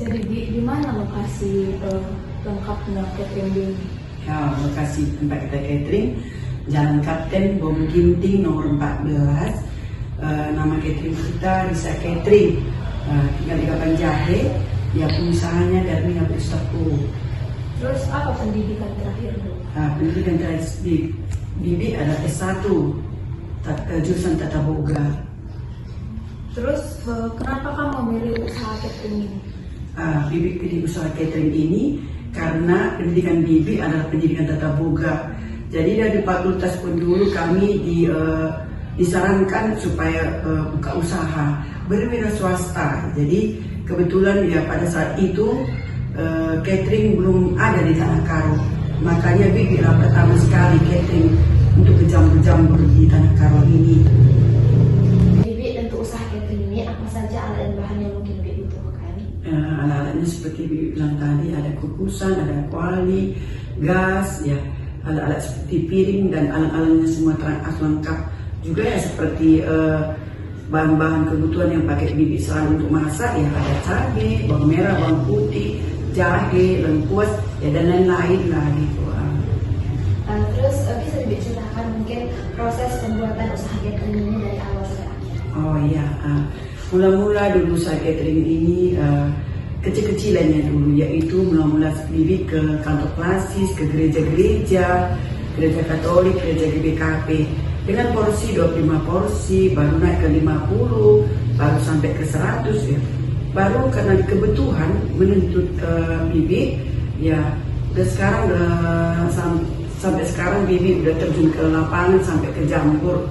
Jadi di mana lokasi lengkapnya catering ini? Ya, lokasi tempat kita catering Jalan Kapten Bobu Ginting nomor 14. Nama catering kita Risa Catering. Tinggal di Kapan Jahe. Ya, usahanya Darmina Bustaku. Terus apa pendidikan terakhir? Pendidikan terakhir Bibi ada S1 jurusan Tata Boga. Terus kenapa kamu memilih usaha catering ini? Bibi pilih usaha catering ini karena pendidikan Bibi adalah pendidikan Tata Boga. Jadi dari fakultas pun dulu kami disarankan supaya buka usaha berwira swasta. Jadi kebetulan ya pada saat itu catering belum ada di Tanah Karo. Makanya Bibi lah pertama sekali catering untuk berjam-jam di Tanah Karo ini. Bibi untuk usaha catering ini apa saja alat dan bahan yang mungkin Bibi butuhkan? Alat-alatnya seperti Bibi bilang tadi, ada kukusan, ada kuali, gas, ya, alat-alat seperti piring dan alat-alatnya semua lengkap. Juga ya seperti bahan-bahan kebutuhan yang pakai Bibi selalu untuk masak, ya ada cabai, bawang merah, bawang putih, jahe, lengkuas, ya dan lain-lain lah gitu. Terus bisa Bibi ceritakan mungkin proses pembuatan usaha catering ini dari awal sampai akhir? Oh iya, mula-mula dulu usaha catering ini kecil-kecilannya dulu, yaitu mula-mula Bibi ke kantor klasis, ke gereja-gereja, gereja Katolik, gereja GBKP dengan porsi 25 porsi, baru naik ke 50, baru sampai ke 100 ya. Baru karena kebutuhan menuntut Bibi, ya udah sekarang sampai sekarang Bibi udah terjun ke lapangan sampai ke Jambur.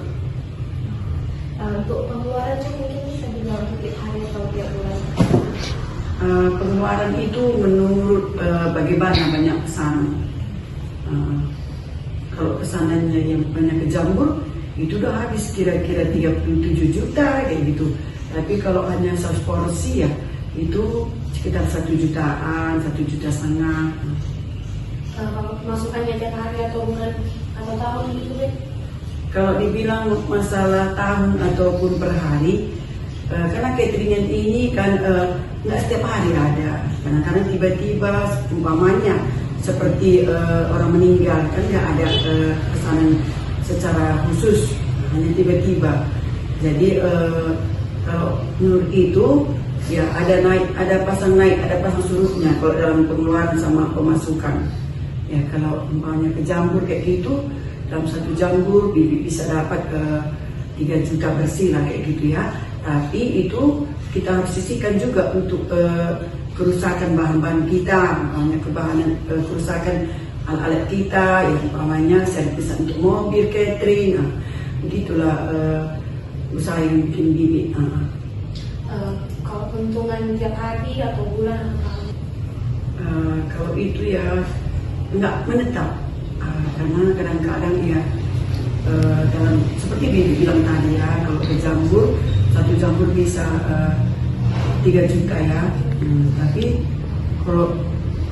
Untuk pengeluaran mungkin bisa dibilang tiap hari atau tiap bulan? Pengeluaran itu menurut bagaimana banyak pesanan. Kalau pesanannya yang banyak ke Jambur itu udah habis kira-kira 37 juta kayak gitu. Tapi kalau hanya 100 porsi ya itu sekitar 1 jutaan, 1,5 juta. Kalau masukannya tiap hari atau bulan atau tahun gitu deh? Kalau dibilang masalah tahun ataupun per hari, karena cateringan ini kan nggak setiap hari ada. Kadang-kadang tiba-tiba umpamanya seperti orang meninggal kan nggak ada pesanan secara khusus, hanya tiba-tiba. Jadi kalau menurut itu ya ada naik, ada pasang naik, ada pasang surutnya kalau dalam pengeluaran sama pemasukan. Ya kalau umpamanya ke Jambur kayak gitu, dalam 1 Jambur Bibi bisa dapat 3 juta bersih lah kayak gitu ya. Tapi itu kita harus sisihkan juga untuk kerusakan bahan-bahan kita, umpamanya kerusakan alat-alat kita, ya umpamanya servis untuk mobil, catering, begitulah usaha yang bikin Bibi. Kalau keuntungan tiap hari atau bulan atau tahun? Kalau itu ya nggak menetap, karena kadang-kadang ya dalam seperti Bibi bilang tadi ya, kalau ke Jambur 1 Jambur bisa 3 juta ya. Tapi kalau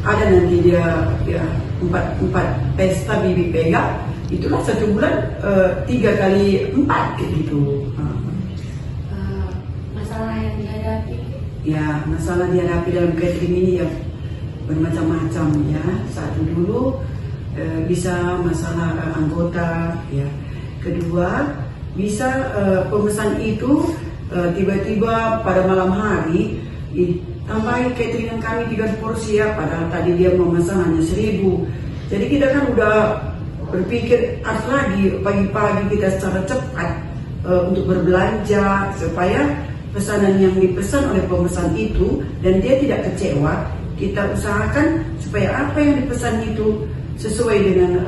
ada nanti dia ya 4 pesta Bibi pegang, itulah 1 bulan 3 kali 4 kayak gitu. Masalah yang dihadapi? Ya, masalah dihadapi dalam catering ini ya bermacam-macam ya. Satu dulu bisa masalah anggota ya. Kedua bisa pemesan itu tiba-tiba pada malam hari tambahin cateringan kami 3 porsi ya, padahal tadi dia memesan hanya 1.000. Jadi kita kan udah berpikir harus lagi pagi-pagi kita secara cepat untuk berbelanja supaya pesanan yang dipesan oleh pemesan itu dan dia tidak kecewa. Kita usahakan supaya apa yang dipesan itu sesuai dengan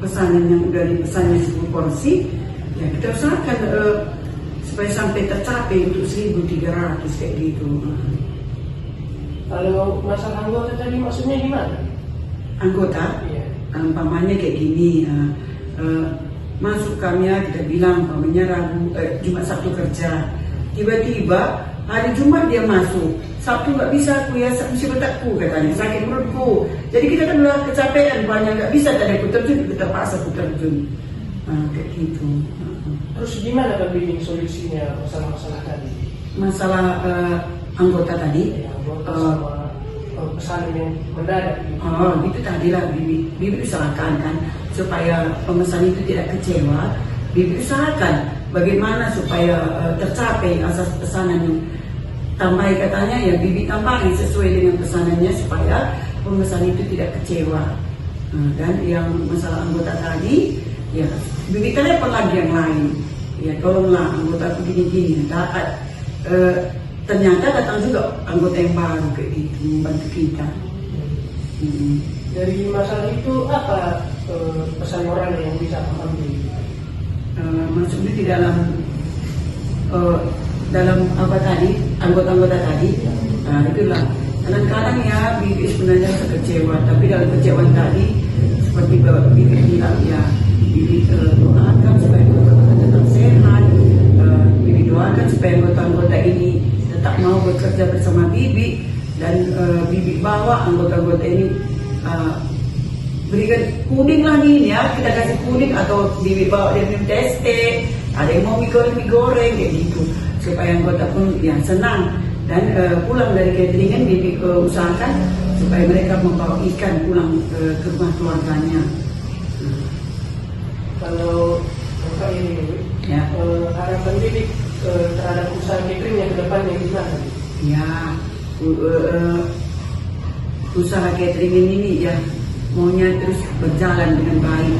pesanan yang udah dipesannya 10 porsi. Ya kita usahakan supaya sampai tercapai untuk 1.300 kayak gitu. Kalau masalah anggota tadi maksudnya gimana? Anggota? Iya. Umpamanya kayak gini, masuk kami ya, kita bilang umpamanya Jumat Sabtu kerja, tiba-tiba hari Jumat dia masuk, Sabtu nggak bisa aku ya, mesti betakku katanya, sakit perutku. Jadi kita kan udah kecapean, banyak nggak bisa tadi aku terjun, kita paksa aku terjun. Kayak gitu. Terus gimana kan bikin solusinya masalah-masalah tadi? Masalah anggota tadi? Ya, anggota sama pesanan yang mendadak. Oh, itu tadi lah Bibi usahakan kan supaya pemesan itu tidak kecewa. Bibi usahakan bagaimana supaya tercapai asas pesanan yang tambah katanya ya Bibi tambahin sesuai dengan pesanannya supaya pemesan itu tidak kecewa. Dan yang masalah anggota tadi ya Bibi telepon lagi yang lain. Ya tolonglah anggota begini-gini. Ternyata datang juga anggota yang baru kayak gitu membantu kita. Dari masalah itu apa pesan moral yang bisa ambil? Maksudnya di dalam apa tadi anggota-anggota tadi, itulah kadang-kadang ya Bibi sebenarnya kecewa, tapi dalam kecewaan tadi seperti Bibi bilang ya Bibi doakan supaya anggota tetap sehat, Bibi doakan supaya anggota-anggota ini tetap mau bekerja bersama Bibi dan Bibi bawa anggota-anggota ini berikan kuning lah nih ya, kita kasih kuning atau Bibi bawa dia minum teh, ada yang mau mie goreng kayak gitu supaya anggota pun ya senang dan pulang dari cateringan Bibi usahakan supaya mereka membawa ikan pulang ke rumah keluarganya. Kalau Bapak ini Ya. harapan Bibi terhadap usaha cateringnya ke depannya gimana? Ya, usaha catering ini ya maunya terus berjalan dengan baik.